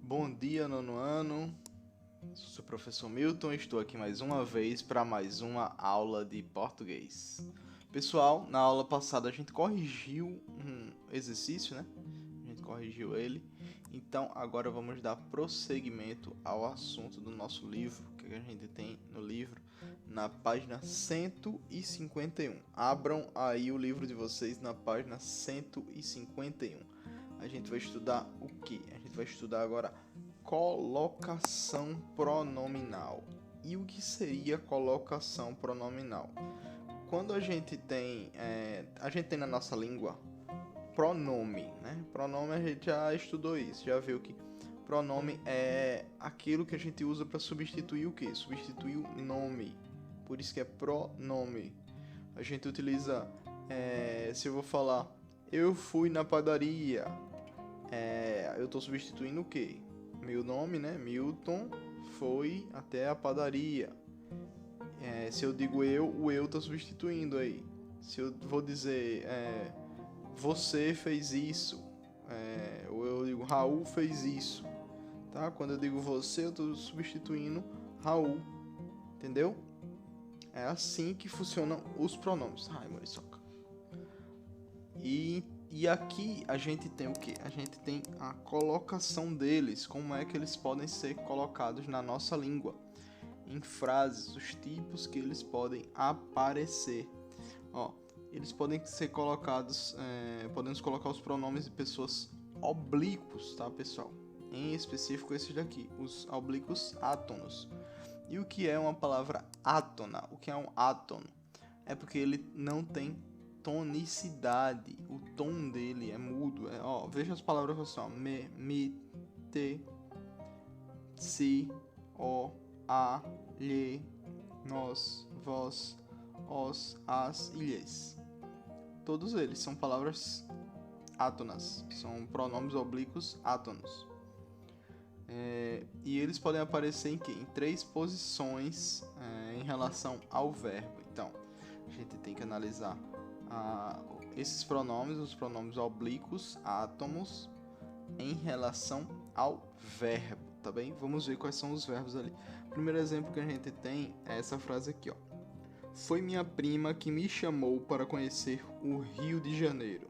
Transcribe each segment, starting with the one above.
Bom dia, nono ano. Sou o professor Milton e estou aqui mais uma vez para mais uma aula de português. Pessoal, na aula passada a gente corrigiu um exercício, né? A gente corrigiu ele. Então, agora vamos dar prosseguimento ao assunto do nosso livro, que a gente tem no livro, na página 151. Abram aí o livro de vocês na página 151. A gente vai estudar o quê? A gente vai estudar agora colocação pronominal. E o que seria colocação pronominal? Quando a gente tem na nossa língua pronome, né? Pronome a gente já estudou isso, já viu que pronome é aquilo que a gente usa para substituir o quê? Substituir o nome. Por isso que é pronome. A gente utiliza, se eu vou falar, eu fui na padaria, eu estou substituindo o quê? Meu nome, né? Milton foi até a padaria. Se eu digo eu, o eu está substituindo aí. Se eu vou dizer você fez isso, ou eu digo Raul fez isso, tá? Quando eu digo você, eu estou substituindo Raul, entendeu? É assim que funcionam os pronomes. Ai, Muriçoca. E aqui a gente tem o que? A gente tem a colocação deles, como é que eles podem ser colocados na nossa língua, em frases, os tipos que eles podem aparecer. Ó, eles podem ser colocados, podemos colocar os pronomes de pessoas oblíquos, tá, pessoal? Em específico esses daqui, os oblíquos átonos. E o que é uma palavra átona? O que é um átono? É porque ele não tem tonicidade, o tom dele é mudo. Veja as palavras assim, ó, me, mi, te, si, o, a, lhe, nós, vós, os, as e lhes. Todos eles são palavras átonas, são pronomes oblíquos átonos. E eles podem aparecer em quê? Em três posições em relação ao verbo. Então, a gente tem que analisar esses pronomes, os pronomes oblíquos, átomos, em relação ao verbo, tá bem? Vamos ver quais são os verbos ali. O primeiro exemplo que a gente tem é essa frase aqui, ó. Foi minha prima que me chamou para conhecer o Rio de Janeiro.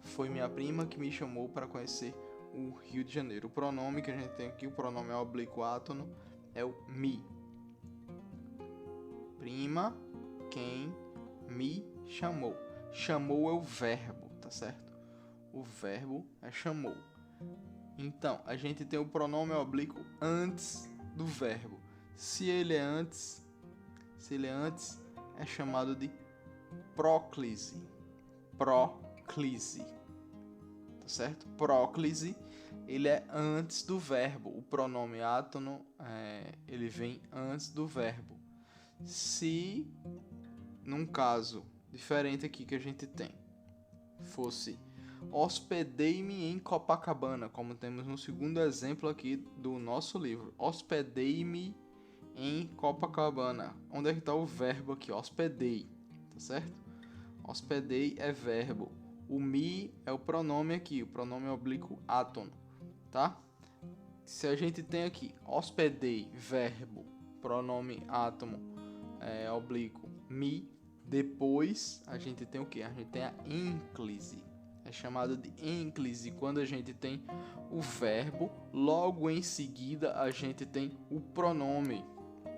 Foi minha prima que me chamou para conhecer o Rio de Janeiro. O pronome que a gente tem aqui, o pronome oblíquo átono, é o me. Prima, quem me chamou. Chamou é o verbo, tá certo? O verbo é chamou. Então, a gente tem o pronome oblíquo antes do verbo. Se ele é antes, é chamado de próclise. Próclise. Tá certo? Próclise, ele é antes do verbo. O pronome átono, ele vem antes do verbo. Se, num caso diferente aqui que a gente tem, fosse hospedei-me em Copacabana, como temos no segundo exemplo aqui do nosso livro. Hospedei-me em Copacabana. Onde é que está o verbo aqui? Hospedei, tá certo? Hospedei é verbo. O me é o pronome aqui, o pronome oblíquo átono, tá? Se a gente tem aqui hospedei, verbo, pronome átomo, oblíquo, me, depois a gente tem o que? A gente tem a ênclise. É chamado de ênclise quando a gente tem o verbo, logo em seguida a gente tem o pronome,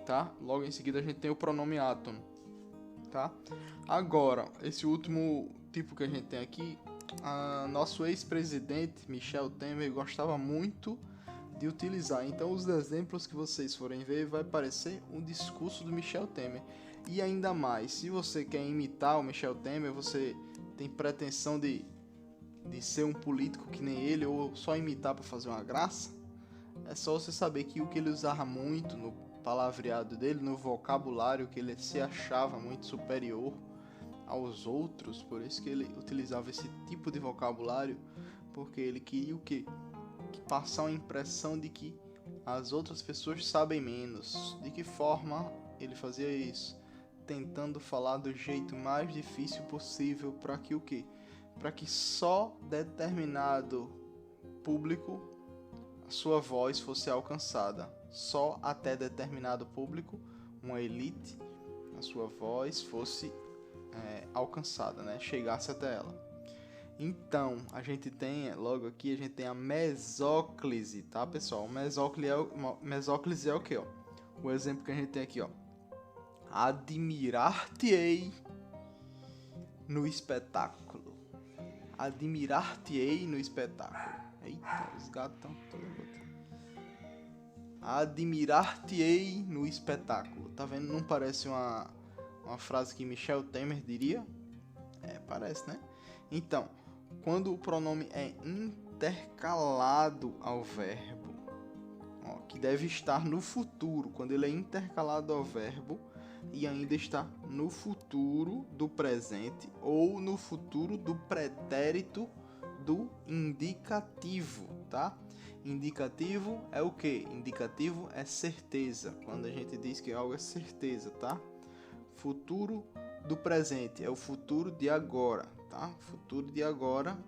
tá? Logo em seguida a gente tem o pronome átono, tá? Agora, esse último tipo que a gente tem aqui, nosso ex-presidente Michel Temer gostava muito de utilizar. Então, os exemplos que vocês forem ver vai parecer um discurso do Michel Temer. E ainda mais, se você quer imitar o Michel Temer, você tem pretensão de ser um político que nem ele ou só imitar para fazer uma graça, é só você saber que o que ele usava muito no palavreado dele, no vocabulário, que ele se achava muito superior aos outros, por isso que ele utilizava esse tipo de vocabulário, porque ele queria o quê? Que passar uma impressão de que as outras pessoas sabem menos. De que forma ele fazia isso? Tentando falar do jeito mais difícil possível para que o quê? Para que só determinado público a sua voz fosse alcançada só até determinado público, uma elite, a sua voz fosse alcançada, né? Chegasse até ela. Então, a gente tem, logo aqui, a gente tem a mesóclise, tá, pessoal? Mesóclise é o quê, ó? O exemplo que a gente tem aqui, ó. Admirar-te-ei no espetáculo. Admirar-te-ei no espetáculo. Eita, os gatos estão todos botando. Admirar-te-ei no espetáculo. Tá vendo? Não parece uma frase que Michel Temer diria? Parece, né? Então, quando o pronome é intercalado ao verbo, que deve estar no futuro, quando ele é intercalado ao verbo e ainda está no futuro do presente ou no futuro do pretérito do indicativo, tá? Indicativo é o quê? Indicativo é certeza, quando a gente diz que algo é certeza, tá? Futuro do presente é o futuro de agora, tá? Futuro de agora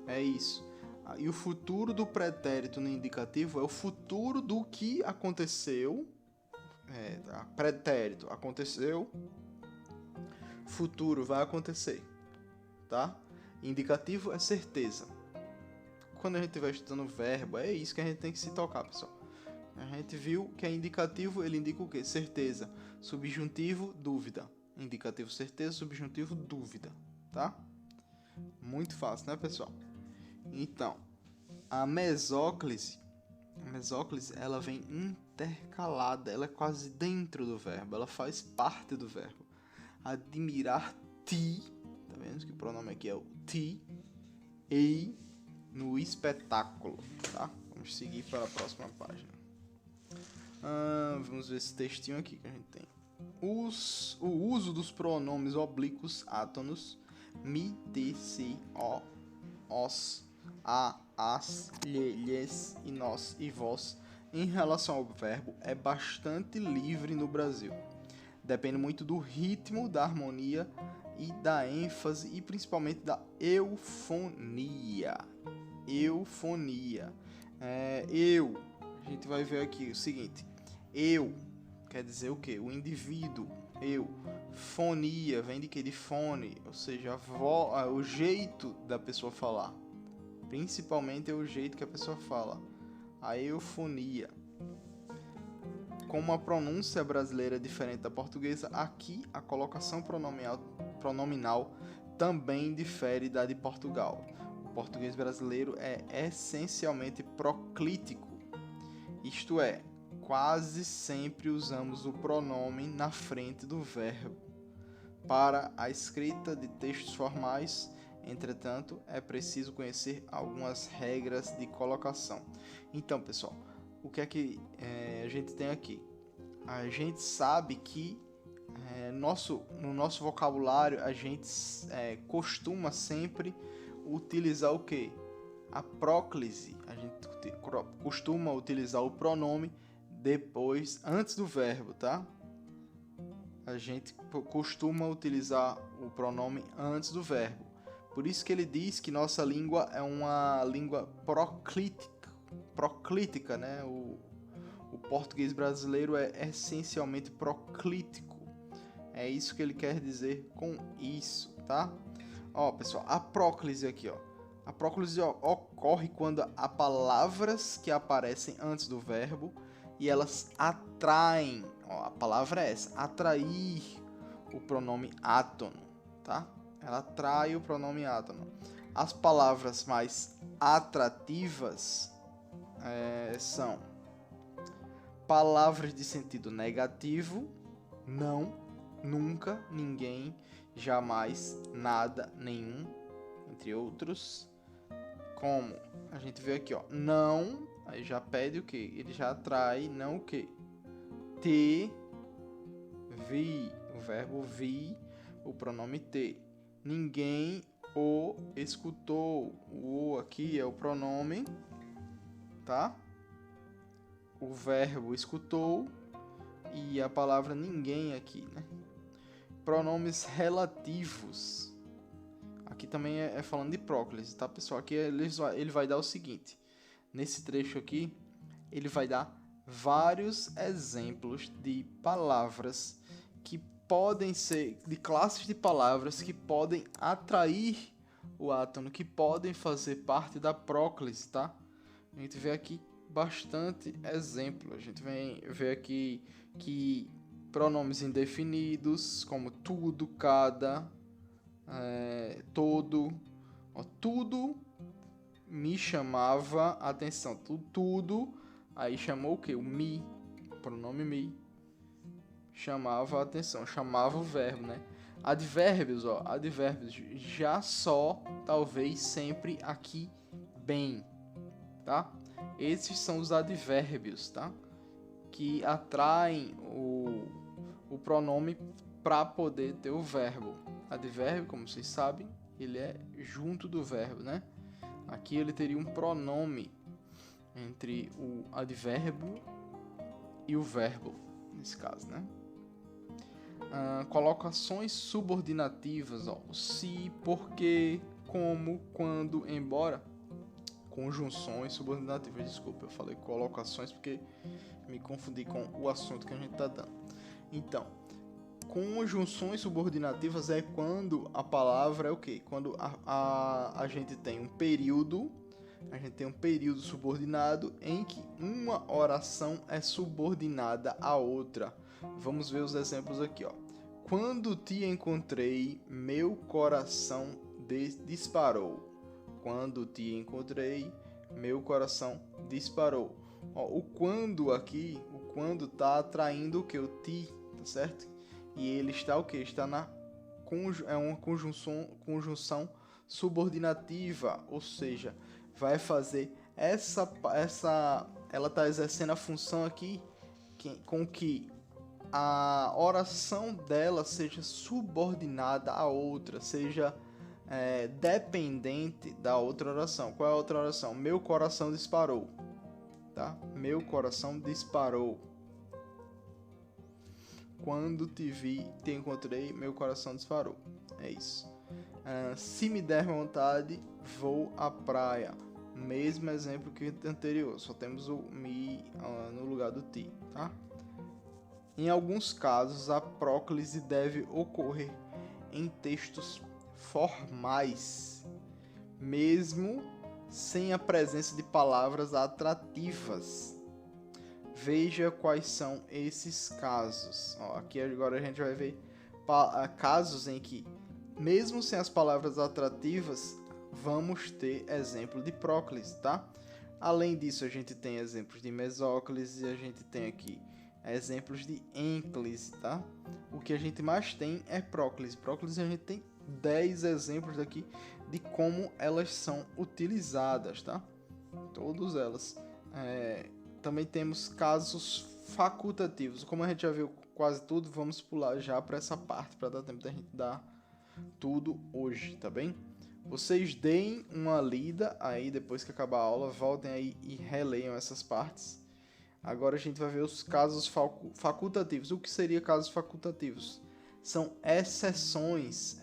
é isso. E o futuro do pretérito no indicativo é o futuro do que aconteceu. Pretérito aconteceu, futuro vai acontecer, tá? Indicativo é certeza. Quando a gente vai estudando verbo, é isso que a gente tem que se tocar, pessoal. A gente viu que é indicativo, ele indica o quê? Certeza. Subjuntivo, dúvida. Indicativo, certeza. Subjuntivo, dúvida, tá? Muito fácil, né, pessoal? Então, a mesóclise, ela vem intercalada, ela é quase dentro do verbo, ela faz parte do verbo. Admirar-te, tá vendo que o pronome aqui é o ti, ei, no espetáculo, tá? Vamos seguir para a próxima página. Vamos ver esse textinho aqui que a gente tem. O uso dos pronomes oblíquos átonos, mi, ti, si, o, os, a, as, lhe, lhes e nós e vós em relação ao verbo é bastante livre no Brasil. Depende muito do ritmo, da harmonia e da ênfase e principalmente da eufonia. Eufonia. Eu. A gente vai ver aqui o seguinte. Eu quer dizer o quê? O indivíduo. Eu. Fonia vem de quê? De fone. Ou seja, o jeito da pessoa falar. Principalmente é o jeito que a pessoa fala. A eufonia. Como a pronúncia brasileira é diferente da portuguesa, aqui a colocação pronominal também difere da de Portugal. O português brasileiro é essencialmente proclítico, isto é, quase sempre usamos o pronome na frente do verbo. Para a escrita de textos formais, entretanto, é preciso conhecer algumas regras de colocação. Então, pessoal, o que é que a gente tem aqui? A gente sabe que no nosso vocabulário a gente costuma sempre utilizar o quê? A próclise. A gente costuma utilizar o pronome antes do verbo, tá? A gente costuma utilizar o pronome antes do verbo. Por isso que ele diz que nossa língua é uma língua proclítica, né? O português brasileiro é essencialmente proclítico. É isso que ele quer dizer com isso, tá? Ó, pessoal, a próclise aqui, ó. A próclise ocorre quando há palavras que aparecem antes do verbo e elas atraem, ó, a palavra é essa, atrair o pronome átono, tá? Ela atrai o pronome átono. As palavras mais atrativas são palavras de sentido negativo, não, nunca, ninguém, jamais, nada, nenhum, entre outros. Como a gente vê aqui, ó, não, aí já pede o que? Ele já atrai, não o que? Te, vi, o verbo vi, o pronome te. Ninguém o escutou, o aqui é o pronome, tá? O verbo escutou e a palavra ninguém aqui, né? Pronomes relativos. Aqui também é falando de próclise, tá, pessoal? Aqui ele vai dar o seguinte. nesse trecho aqui, ele vai dar vários exemplos de palavras que podem ser, de classes de palavras que podem atrair o átono, que podem fazer parte da próclise, tá? A gente vê aqui bastante exemplo. A gente vê aqui que pronomes indefinidos, como tudo, cada, todo, tudo me chamava a atenção. Tudo, aí chamou o quê? O me, o pronome me, chamava a atenção, chamava o verbo, né? Advérbios, advérbios, já só, talvez, sempre, aqui, bem, tá? Esses são os advérbios, tá? Que atraem o pronome para poder ter o verbo. Advérbio, como vocês sabem, ele é junto do verbo, né? Aqui ele teria um pronome entre o advérbio e o verbo, nesse caso, né? Colocações subordinativas, se, porque, como, quando, embora. Conjunções subordinativas, desculpa, eu falei colocações porque me confundi com o assunto que a gente está dando. Então, conjunções subordinativas é quando a palavra é o quê? Quando a gente tem um período, subordinado em que uma oração é subordinada à outra. Vamos ver os exemplos aqui, ó. Quando te encontrei, meu coração disparou. Quando te encontrei, meu coração disparou. O quando aqui, o quando tá atraindo o que? O ti, tá certo? E ele está o que? Está é uma conjunção subordinativa, ou seja, vai fazer ela tá exercendo a função aqui com que a oração dela seja subordinada à outra, seja dependente da outra oração. Qual é a outra oração? Meu coração disparou, tá? Meu coração disparou. Quando te encontrei, meu coração disparou. É isso. Se me der vontade, vou à praia. Mesmo exemplo que o anterior, só temos o me no lugar do ti, tá? Em alguns casos, a próclise deve ocorrer em textos formais, mesmo sem a presença de palavras atrativas. Veja quais são esses casos. Aqui agora a gente vai ver casos em que, mesmo sem as palavras atrativas, vamos ter exemplo de próclise, tá? Além disso, a gente tem exemplos de mesóclise, a gente tem aqui exemplos de ênclise, tá? O que a gente mais tem é próclise. Próclise a gente tem 10 exemplos aqui de como elas são utilizadas, tá? Todas elas. Também temos casos facultativos. Como a gente já viu quase tudo, vamos pular já para essa parte, para dar tempo da gente dar tudo hoje, tá bem? Vocês deem uma lida aí, depois que acabar a aula, voltem aí e releiam essas partes. Agora a gente vai ver os casos facultativos. O que seria casos facultativos? São exceções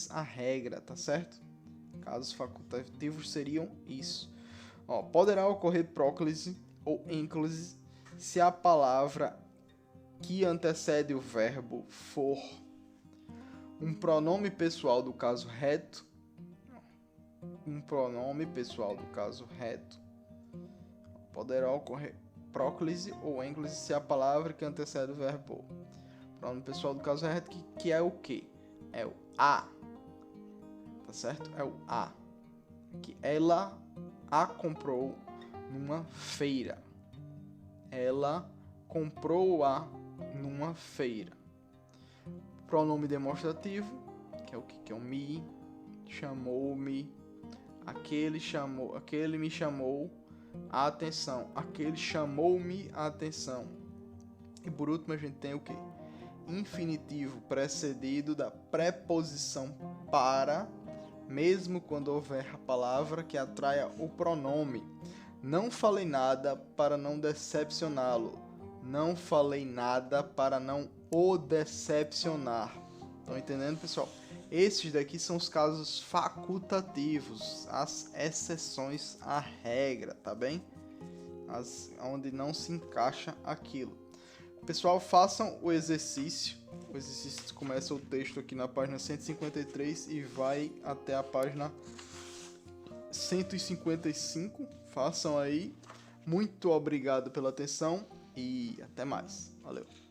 à regra, tá certo? Casos facultativos seriam isso. Poderá ocorrer próclise ou ênclise se a palavra que antecede o verbo for um pronome pessoal do caso reto, poderá ocorrer próclise ou ênclise se a palavra que antecede o verbo. Pronome pessoal do caso reto, que é o quê? É o a. Tá certo? É o a. Que ela a comprou numa feira. Ela comprou-a numa feira. Pronome demonstrativo, que é o que? Que é o me, chamou-me, aquele me chamou a atenção, aquele chamou-me a atenção. E por último a gente tem o que? Infinitivo precedido da preposição para, mesmo quando houver a palavra que atraia o pronome. Não falei nada para não decepcioná-lo. Não falei nada para não o decepcionar. Estão entendendo, pessoal? Esses daqui são os casos facultativos, as exceções à regra, tá bem? Onde não se encaixa aquilo. Pessoal, façam o exercício. O exercício começa o texto aqui na página 153 e vai até a página 155. Façam aí. Muito obrigado pela atenção e até mais. Valeu!